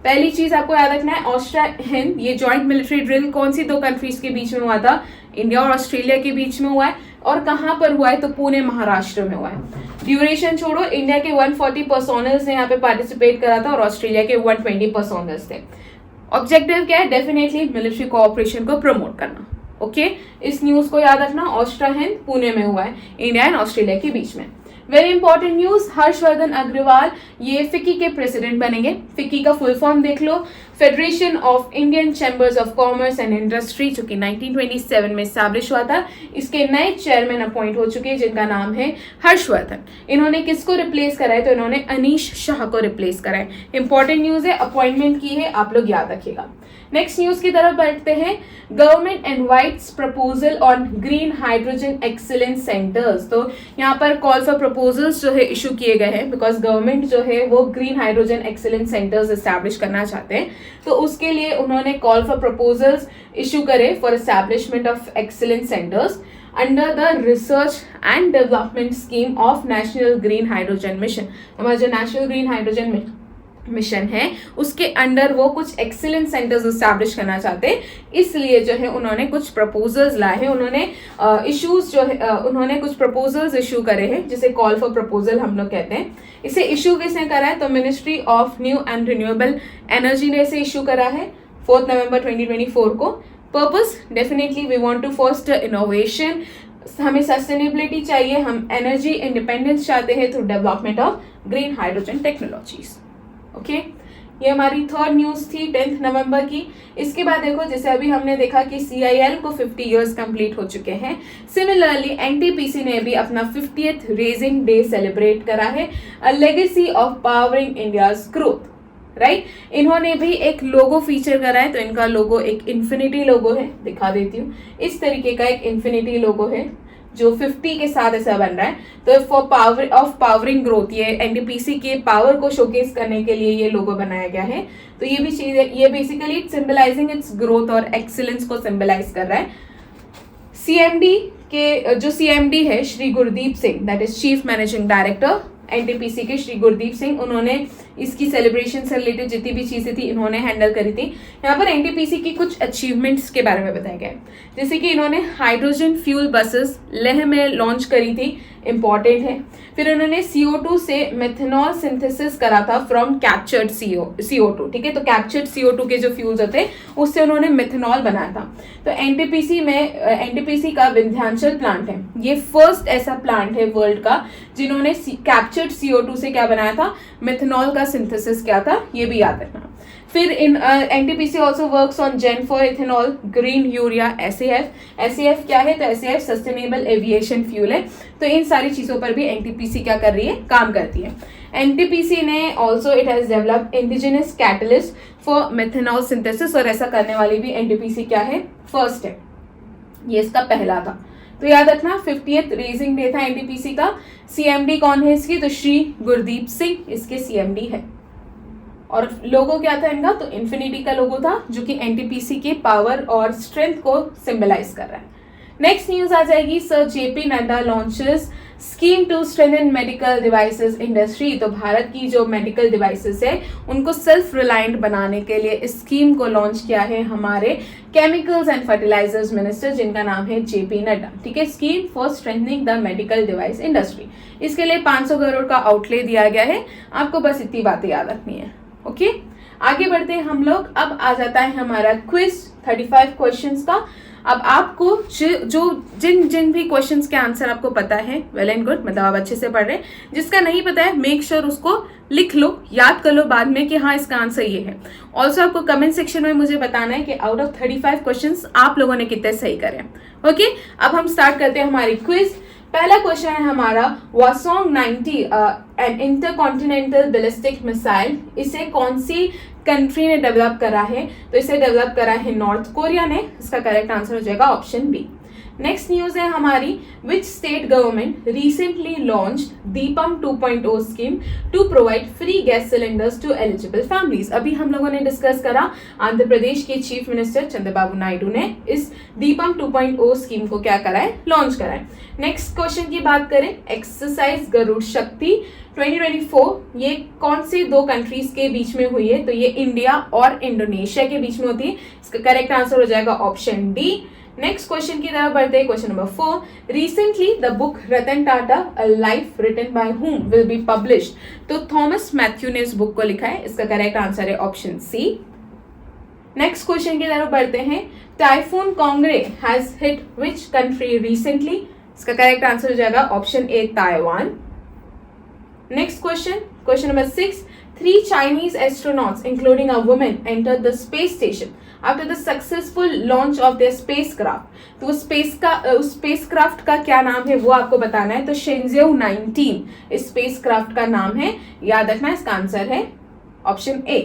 पहली चीज आपको याद रखना है, ऑस्ट्रा हिंद ये जॉइंट मिलिट्री ड्रिल कौन सी दो कंट्रीज के बीच में हुआ था? इंडिया और ऑस्ट्रेलिया के बीच में हुआ है। और कहां पर हुआ है? तो पुणे महाराष्ट्र में हुआ है। ड्यूरेशन छोड़ो, इंडिया के 140 पर्सोनल्स ने यहाँ पे पार्टिसिपेट करा था और ऑस्ट्रेलिया के 120 पर्सोनल्स थे। ऑब्जेक्टिव क्या है? डेफिनेटली मिलिट्री कोऑपरेशन को प्रमोट करना। ओके, इस न्यूज को याद रखना। ऑस्ट्रा हिंद पुणे में हुआ है, इंडिया एंड ऑस्ट्रेलिया के बीच में। Very important news, Harshvardhan Agarwal ये फिक्की के प्रेसिडेंट बनेंगे। फिक्की का फुल फॉर्म देख लो, Federation of Indian Chambers of Commerce and Industry, जो कि 1927 में स्टैब्लिश हुआ था। इसके नए चेयरमैन अपॉइंट हो चुके हैं जिनका नाम है हर्षवर्धन। इन्होंने किसको रिप्लेस करा है? तो इन्होंने अनीश शाह को रिप्लेस करा है। इंपॉर्टेंट न्यूज है, अपॉइंटमेंट की है, आप लोग याद रखिएगा। नेक्स्ट न्यूज की तरफ बढ़ते हैं। Government invites proposal on green hydrogen excellence centres. तो यहाँ पर कॉल फॉर प्रपोजल्स जो है इशू किए गए हैं, बिकॉज गवर्नमेंट जो है वो green hydrogen excellence centres establish करना चाहते हैं। तो उसके लिए उन्होंने कॉल फॉर प्रपोजल्स इशू करे for establishment of excellence centres under the research and development scheme of national green hydrogen mission. हमारा जो नेशनल ग्रीन हाइड्रोजन मिशन है उसके अंडर वो कुछ एक्सीलेंस सेंटर्स एस्टैब्लिश करना चाहते हैं, इसलिए जो है उन्होंने कुछ प्रपोजल्स लाए हैं। उन्होंने इश्यूज जो है उन्होंने कुछ प्रपोजल्स इशू करे हैं, जिसे कॉल फॉर प्रपोजल हम लोग कहते हैं। इसे इशू किसने करा है? तो ministry of new and renewable energy ने इसे इशू करा है 4 नवंबर 2024 को। Purpose, definitely we want to foster innovation. हमें सस्टेनेबिलिटी चाहिए, हम एनर्जी इंडिपेंडेंस चाहते हैं through development of green hydrogen technologies. Okay, ये हमारी थर्ड न्यूज थी 10 नवंबर की। इसके बाद देखो, जैसे अभी हमने देखा कि CIL को 50 इयर्स कंप्लीट हो चुके हैं, सिमिलरली NTPC ने भी अपना 50th रेजिंग डे सेलिब्रेट करा है, a legacy of powering India's growth, right. इन्होंने भी एक लोगो फीचर करा है, तो इनका लोगो एक इन्फिनिटी लोगो है, दिखा देती हूँ। इस तरीके का एक इन्फिनिटी लोगो है जो 50 के साथ ऐसा बन रहा है। तो for power of powering growth, ये NTPC के पावर को शोकेस करने के लिए ये लोगो बनाया गया है। तो ये भी चीज है, ये बेसिकली सिंबलाइजिंग इट्स ग्रोथ और एक्सीलेंस को सिंबलाइज कर रहा है। CMD के जो CMD है Shri Gurdeep Singh, that is chief managing director NTPC के श्री गुरदीप सिंह, उन्होंने इसकी सेलिब्रेशन से रिलेटेड जितनी भी चीजें थी इन्होंने हैंडल करी थी। यहाँ पर NTPC की कुछ अचीवमेंट्स के बारे में बताया गया है, जैसे कि इन्होंने हाइड्रोजन फ्यूल बसेस लेह में लॉन्च करी थी, इंपॉर्टेंट है। फिर उन्होंने CO2 से मेथनॉल सिंथेसिस करा था फ्रॉम कैप्चर्ड CO2, ठीक है। तो कैप्चर्ड CO2 के जो फ्यूल्स होते हैं उससे उन्होंने मेथनॉल बनाया था। तो NTPC का विंध्याचल प्लांट है, ये फर्स्ट ऐसा प्लांट है वर्ल्ड का जिन्होंने कैप्चर्ड CO2 से क्या बनाया था? मेथनॉल का सिंथेसिस किया था, ये भी याद रखना। फिर NTPC also works on gen for ethanol, green urea, SAF क्या है? तो SAF सस्टेनेबल एविएशन फ्यूल है। तो इन सारी चीजों पर भी NTPC क्या कर रही है? काम करती है। NTPC ने also it has developed indigenous catalyst for methanol synthesis, और ऐसा करने वाली भी NTPC क्या है? फर्स्ट है, ये इसका पहला था। तो याद रखना 50th रेजिंग डे था NTPC का। CMD कौन है इसकी? तो श्री गुरदीप सिंह इसके CMD है। और लोगो क्या था इनका? तो इन्फिनिटी का लोगो था, जो कि NTPC के पावर और स्ट्रेंथ को सिंबलाइज कर रहा है। नेक्स्ट न्यूज आ जाएगी, sir JP Nadda launches scheme to strengthen medical devices industry. तो भारत की जो मेडिकल डिवाइसेस है उनको सेल्फ रिलायंट बनाने के लिए इस स्कीम को लॉन्च किया है हमारे केमिकल्स एंड फर्टिलाइजर्स मिनिस्टर, जिनका नाम है जेपी नड्डा। ठीक है, scheme for strengthening the medical device industry. इसके लिए 500 करोड़ का आउटले दिया गया है। आपको बस इतनी बातें याद रखनी है। ओके, आगे बढ़ते हैं हम लोग। अब आ जाता है हमारा क्विज 35 क्वेश्चंस का। अब आपको जो जिन भी क्वेश्चंस के आंसर आपको पता है, वेल एंड गुड, मतलब आप अच्छे से पढ़ रहे हैं। जिसका नहीं पता है, मेक श्योर उसको लिख लो, याद कर लो बाद में कि हाँ इसका आंसर ये है। ऑल्सो आपको कमेंट सेक्शन में मुझे बताना है कि आउट ऑफ 35 क्वेश्चंस आप लोगों ने कितने सही करे। ओके, अब हम स्टार्ट करते हैं हमारी क्विज। पहला क्वेश्चन है हमारा, वासोंग 90 एन इंटरकॉन्टिनेंटल बैलिस्टिक मिसाइल, इसे कौन सी कंट्री ने डेवलप करा है? तो इसे डेवलप करा है नॉर्थ कोरिया ने। इसका करेक्ट आंसर हो जाएगा ऑप्शन बी। नेक्स्ट न्यूज है हमारी, which state government recently launch Deepam 2.0 scheme to provide free gas cylinders to eligible families. अभी हम लोगों ने डिस्कस करा, आंध्र प्रदेश के चीफ मिनिस्टर चंद्रबाबू नायडू ने इस दीपम 2.0 स्कीम को क्या करा है, लॉन्च करा है। नेक्स्ट क्वेश्चन की बात करें, एक्सरसाइज गरुड़ शक्ति 2024 ये कौन से दो कंट्रीज के बीच में हुई है? तो ये इंडिया और इंडोनेशिया के बीच में होती है। इसका करेक्ट आंसर हो जाएगा ऑप्शन डी। नेक्स्ट क्वेश्चन की तरफ बढ़ते हैं, question number 4, recently the book Ratan Tata a life written by whom will be published. तो थॉमस मैथ्यू ने इस बुक को लिखा है। इसका करेक्ट आंसर है ऑप्शन सी। नेक्स्ट क्वेश्चन की तरफ बढ़ते हैं, typhoon Kongrey has hit which country recently? इसका करेक्ट आंसर हो जाएगा option A, Taiwan. Next question, question number 6. 3 Chinese astronauts, including a woman, entered the space station after the successful launch of their spacecraft. तो उस spacecraft का क्या नाम है वो आपको बताना है। तो शेंजियो 19 इस spacecraft का नाम है, याद रखना। इसका आंसर है option A.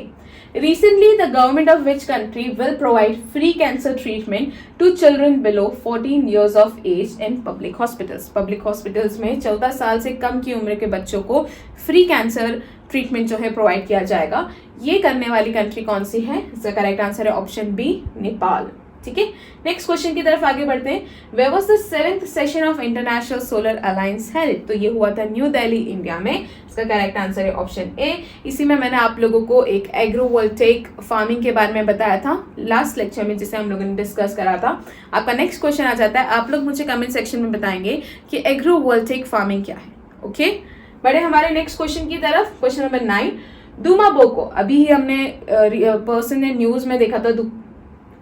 Recently, the government of which country will provide free cancer treatment to children below 14 years of age in public hospitals? Public hospitals में 14 साल से कम की उम्र के बच्चों को फ्री कैंसर ट्रीटमेंट जो है प्रोवाइड किया जाएगा। ये करने वाली कंट्री कौन सी है? इसका करेक्ट आंसर है ऑप्शन बी, नेपाल। ठीक है, नेक्स्ट क्वेश्चन की तरफ आगे बढ़ते हैं। Where was the 7th session of international solar alliance held? तो ये हुआ था न्यू दिल्ली, इंडिया में। इसका करेक्ट आंसर है ऑप्शन ए। इसी में मैंने आप लोगों को एक एग्रोवोल्टेइक फार्मिंग के बारे में बताया था लास्ट लेक्चर में, जिसे हम लोगों ने डिस्कस करा था। आपका नेक्स्ट क्वेश्चन आ जाता है, आप लोग मुझे कमेंट सेक्शन में बताएंगे कि एग्रोवोल्टेइक फार्मिंग क्या है। ओके, बढ़े हमारे नेक्स्ट क्वेश्चन की तरफ। क्वेश्चन नंबर 9, दुमा बोको, अभी ही हमने पर्सन ने न्यूज में देखा था,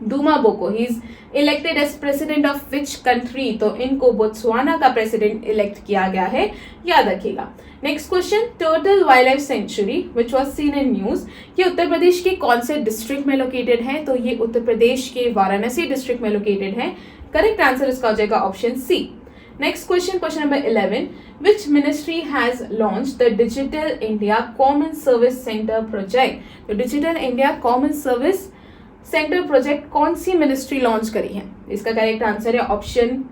Duma Boko he is elected as president of which country? तो इनको बोत्सवाना का प्रेसिडेंट इलेक्ट किया गया है, याद रखिएगा। Next question, turtle wild life sanctuary which was seen in news, ये उत्तर प्रदेश के कौन से डिस्ट्रिक्ट में लोकेटेड है? तो ये उत्तर प्रदेश के वाराणसी डिस्ट्रिक्ट में लोकेटेड है। करेक्ट आंसर इसका हो जाएगा option C. Next question, question number 11, which ministry has launch the digital India common service centre project? तो digital India common service centre project कौन सी मिनिस्ट्री लॉन्च करी है? इसका करेक्ट आंसर है option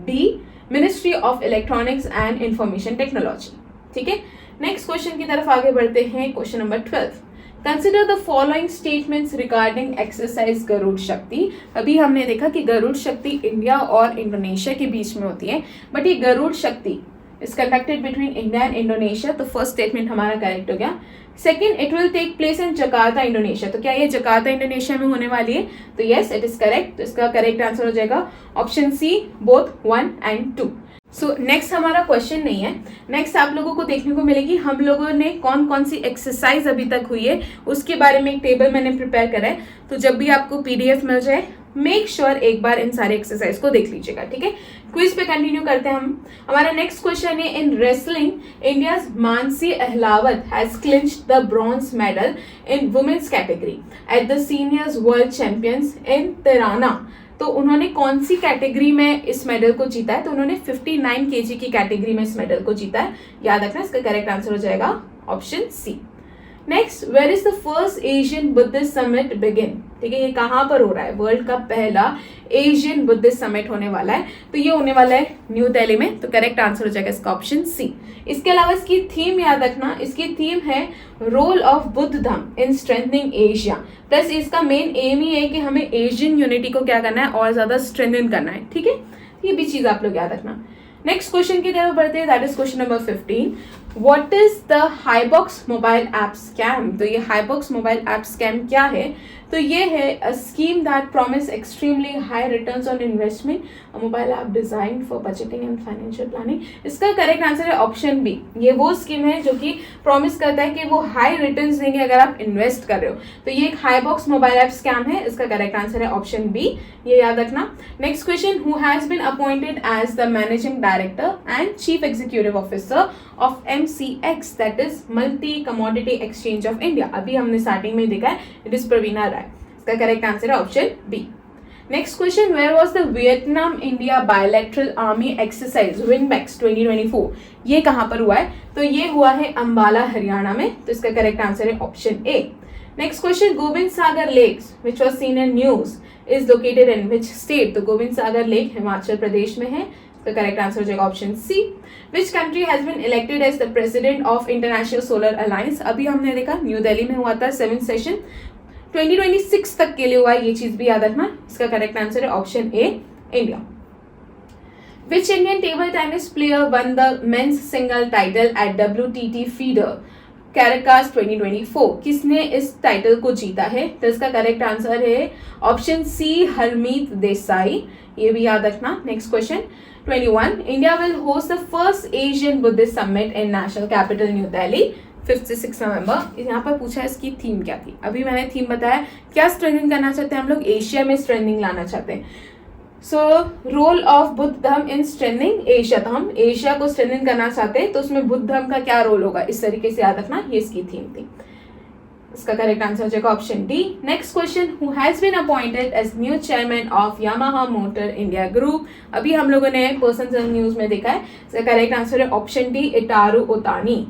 D, ministry of electronics and information technology. ठीक है, next question की तरफ आगे बढ़ते हैं। Question number 12, consider the following statements regarding exercise Garud Shakti. अभी हमने देखा कि गरुड़ शक्ति इंडिया और इंडोनेशिया के बीच में होती है, बट ये Garud Shakti is conducted between India and Indonesia. तो फर्स्ट स्टेटमेंट हमारा करेक्ट हो गया। Second, it will take place in Jakarta Indonesia. तो क्या ये जकार्ता इंडोनेशिया में होने वाली है? तो यस, इट इज करेक्ट। तो इसका करेक्ट आंसर हो जाएगा option C, both 1 and 2। So next हमारा क्वेश्चन नहीं है, नेक्स्ट आप लोगों को देखने को मिलेगी हम लोगों ने कौन कौन सी एक्सरसाइज अभी तक हुई है उसके बारे में एक टेबल मैंने प्रिपेयर करा है। तो जब भी आपको पीडीएफ मिल जाए, मेक श्योर एक बार इन सारे एक्सरसाइज को देख लीजिएगा। ठीक है, क्विज पे कंटिन्यू करते हैं हम। हमारा नेक्स्ट क्वेश्चन है, in wrestling India's Mansi Ahlawat has clinched the bronze medal in women's category at the seniors world champions in Tirana. तो उन्होंने कौन सी कैटेगरी में इस मेडल को जीता है? तो उन्होंने 59 kg की कैटेगरी में इस मेडल को जीता है, याद रखना। इसका करेक्ट आंसर हो जाएगा option C. Next, where is the first Asian Buddhist summit begin? ठीक है, ये कहाँ पर हो रहा है? वर्ल्ड का पहला एशियन बुद्धिस्ट समिट होने वाला है, तो ये होने वाला है न्यू दिल्ली में। तो करेक्ट आंसर हो जाएगा इसका ऑप्शन सी। इसके अलावा इसकी थीम याद रखना, इसकी थीम है role of Buddha Dhamma in strengthening Asia. Plus इसका मेन एम ही है कि हमें एशियन यूनिटी को क्या करना है और ज्यादा स्ट्रेंथन करना है। ठीक है, ये भी चीज आप लोग याद रखना। नेक्स्ट क्वेश्चन की तरफ बढ़ते हैं, that is question number 15। What is the HiBox mobile app scam? तो ये हाईबॉक्स मोबाइल ऐप स्कैम क्या है? तो ये है a scheme that promise extremely high returns on investment, a mobile app designed for budgeting and financial planning. इसका correct answer है option B. ये वो स्कीम है जो कि प्रॉमिस करता है कि वो हाई रिटर्न्स देंगे अगर आप इन्वेस्ट कर रहे हो। तो ये एक हाईबॉक्स मोबाइल ऐप स्कैम है, इसका करेक्ट आंसर है ऑप्शन बी, ये याद रखना। Next question, who has been appointed as the managing director and chief executive officer of MCX, that is multi commodity exchange of India. अभी हमने स्टार्टिंग में देखा है, इट इज प्रवीणा राय। इसका करेक्ट आंसर है option B. Next question, where was the Vietnam India bilateral army exercise Vinbax 2024? ये कहां पर हुआ है? तो ये हुआ है अंबाला हरियाणा में, तो इसका करेक्ट आंसर है option A. Next question, Govind Sagar lakes which was seen in news is located in which state? तो गोविंद सागर लेक हिमाचल प्रदेश में है, इसका करेक्ट आंसर हो जाएगा option C. Which country has been elected as the president of international solar alliance? अभी हमने देखा new Delhi में हुआ था 7th सेशन, 2026 तक के लिए हुआ है, ये चीज भी याद रखना। इसका करेक्ट आंसर है option A, India. Which Indian table tennis player won the men's single title at WTT feeder Caracas 2024? किसने इस टाइटल को जीता है? तो इसका करेक्ट आंसर है ऑप्शन सी, हरमीत देसाई, ये भी याद रखना। Next question 21, India will host the first Asian Buddhist summit in national capital New Delhi 5 से 6 नवंबर। यहाँ पर पूछा है इसकी थीम क्या थी? अभी मैंने थीम बताया, क्या स्ट्रेंथनिंग करना चाहते हैं हम लोग? एशिया में स्ट्रेंथनिंग लाना चाहते हैं। सो रोल ऑफ बुद्ध धर्म इन स्ट्रेंथनिंग एशिया, तो हम एशिया को स्ट्रेंथन करना चाहते हैं, तो उसमें बुद्ध धर्म का क्या रोल होगा, इस तरीके से याद रखना, ये इसकी थीम थी। इसका करेक्ट आंसर हो जाएगा option D. Next question, who has been appointed as new chairman of Yamaha motor India group? अभी हम लोगों ने पर्सन न्यूज में देखा है, इसका करेक्ट आंसर है option D, Itaru Otani.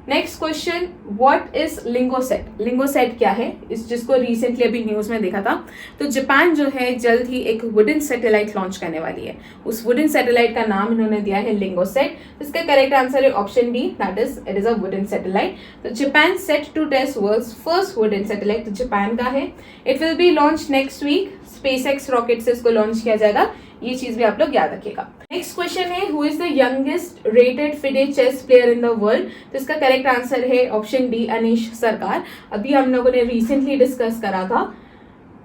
Next question, what is LignoSat? LignoSat क्या है, इस जिसको रिसेंटली अभी न्यूज में देखा था। तो जापान जो है जल्द ही एक वुडन सैटेलाइट लॉन्च करने वाली है, उस वुडन सैटेलाइट का नाम इन्होंने दिया है लिंगोसेट। इसका करेक्ट आंसर है option D, that is it is a wooden satellite. तो Japan set to test world's first wooden satellite, तो जापान का है। It will be launch next week, SpaceX rocket से इसको लॉन्च किया जाएगा, ये चीज भी आप लोग याद रखिएगा। नेक्स्ट क्वेश्चन है, who is the youngest rated FIDE chess player in the world? तो इसका करेक्ट आंसर है ऑप्शन डी, अनीश सरकार। अभी हम लोगों ने रिसेंटली डिस्कस करा था,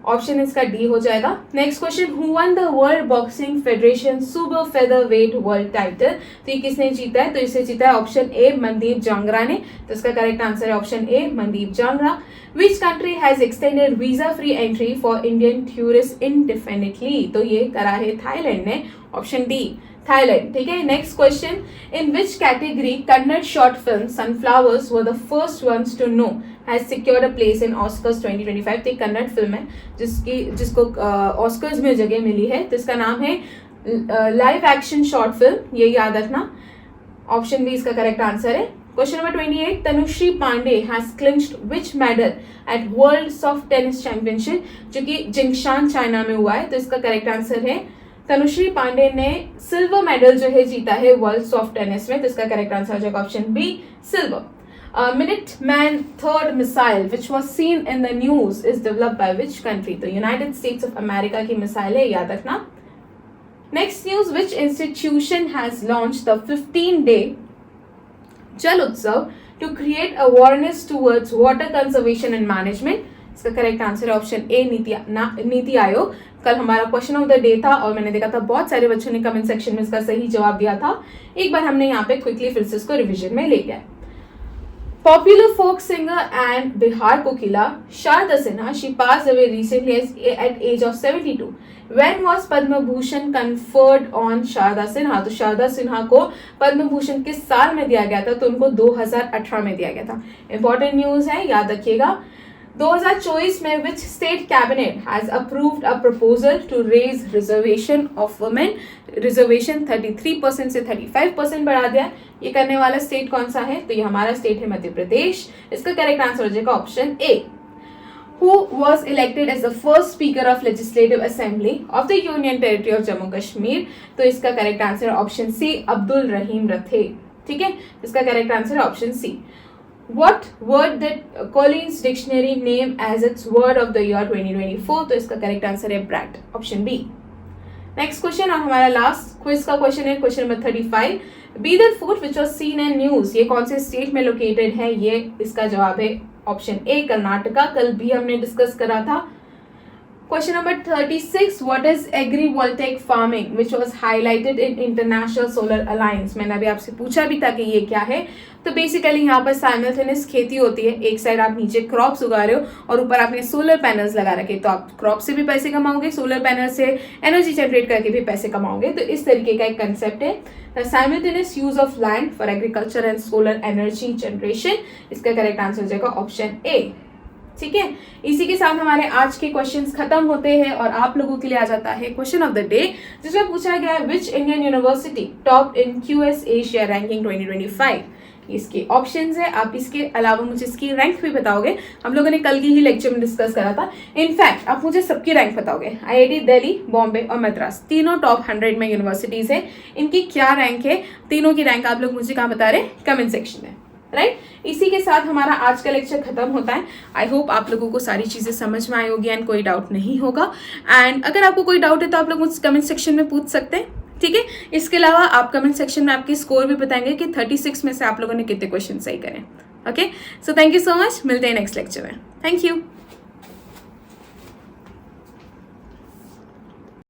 ऑप्शन इसका डी हो जाएगा। Next question, who one the world boxing federation super featherweight world title? तो ये किसने जीता है? तो इसे जीता है ऑप्शन ए, मनदीप जांगरा ने, तो इसका करेक्ट आंसर है option A, Mandeep Jangra. Which country has extended visa free entry for Indian tourist इंडेफिनिटली? तो ये करा है थाईलैंड ने, ऑप्शन डी, थाईलैंड। ठीक है, next question, in which category Kannada short film sunflowers were the first ones to know has secured a place in Oscars 2025? तो एक Kannada film है जिसको ऑस्कर्स में जगह मिली है, तो इसका नाम है लाइव एक्शन शॉर्ट फिल्म, ये याद रखना, ऑप्शन बी इसका करेक्ट आंसर है। Question number 28, Tanushree Pandey has clinched which medal at world soft tennis championship? जो कि जिंगशान चाइना में हुआ है, तो इसका करेक्ट आंसर है तनुश्री पांडे ने सिल्वर मेडल जो है जीता है वर्ल्ड सॉफ्ट टेनिस में, तो इसका करेक्ट आंसर हो जाएगा option B, silver. Minuteman third missile which was seen in the news is developed by which country? तो यूनाइटेड स्टेट्स ऑफ अमेरिका की मिसाइल है, याद रखना। Next news, which institution has launched the 15-day जल उत्सव to create awareness towards water conservation and management? इसका correct answer है option ए, नीति आयोग। कल हमारा क्वेश्चन ऑफ द डे था और मैंने देखा था बहुत सारे बच्चों ने कमेंट सेक्शन में इसका सही जवाब दिया था, एक बार हमने यहाँ पे क्विकली फिर से इसको रिविजन में ले लिया है। Popular folk singer and Bihar kokila Sharda Sinha, she passed away recently at age of 72. When was Padma Bhushan conferred on Sharda Sinha? तो शारदा सिन्हा को पद्म भूषण किस साल में दिया गया था? तो उनको 2018 में दिया गया था। इंपॉर्टेंट न्यूज है, याद रखिएगा। 2024 में which state cabinet has approved a proposal to raise reservation of women? Reservation 33% से 35% बढ़ा दिया। ये करने वाला स्टेट कौन सा है? तो ये हमारा स्टेट है मध्य प्रदेश। इसका करेक्ट आंसर हो जाएगा option A. Who was elected as the first speaker of legislative assembly of the union territory of Jammu Kashmir? तो इसका correct answer option C, Abdul Rahim Rather. ठीक है, इसका correct answer option C. What word did Collins Dictionary name as its word of the year 2024? तो इसका correct answer है brat, option B. Next question और हमारा लास्ट क्विज का क्वेश्चन है question number 35। Bidar fort which was seen in news, ये कौन से स्टेट में लोकेटेड है? ये इसका जवाब है ऑप्शन ए कर्नाटका, कल भी हमने डिस्कस करा था। Question number 36, what is agrivoltaic farming which was highlighted in international solar alliance? मैंने अभी आपसे पूछा भी था कि ये क्या है। तो बेसिकली यहाँ पर साइमल्टेनियस खेती होती है, एक साइड आप नीचे क्रॉप्स उगा रहे हो और ऊपर आपने सोलर पैनल्स लगा रखे, तो आप क्रॉप से भी पैसे कमाओगे, सोलर पैनल से एनर्जी जनरेट करके भी पैसे कमाओगे। तो इस तरीके का एक कंसेप्ट है the simultaneous use of land for agriculture and solar energy generation. इसका करेक्ट आंसर हो जाएगा ऑप्शन ए। ठीक है, इसी के साथ हमारे आज के क्वेश्चंस खत्म होते हैं और आप लोगों के लिए आ जाता है क्वेश्चन ऑफ द डे, जिसमें पूछा गया है which Indian university top in QS Asia ranking 2025। इसके ऑप्शंस है, आप इसके अलावा मुझे इसकी रैंक भी बताओगे। हम लोगों ने कल की ही लेक्चर में डिस्कस करा था। इनफैक्ट आप मुझे सबकी रैंक बताओगे। आईआईटी दिल्ली, बॉम्बे और मद्रास तीनों टॉप 100 में यूनिवर्सिटीज है। इनकी क्या रैंक है, तीनों की रैंक आप लोग मुझे कहाँ बता रहे, कमेंट सेक्शन में, राइट। इसी के साथ हमारा आज का लेक्चर खत्म होता है। आई होप आप लोगों को सारी चीजें समझ में आई होगी एंड कोई डाउट नहीं होगा। एंड अगर आपको कोई डाउट है तो आप लोग मुझसे कमेंट सेक्शन में पूछ सकते हैं, ठीक है। इसके अलावा आप कमेंट सेक्शन में आपके स्कोर भी बताएंगे कि 36 में से आप लोगों ने कितने क्वेश्चन सही करें। Okay, so thank you so much, मिलते हैं नेक्स्ट लेक्चर में। Thank you.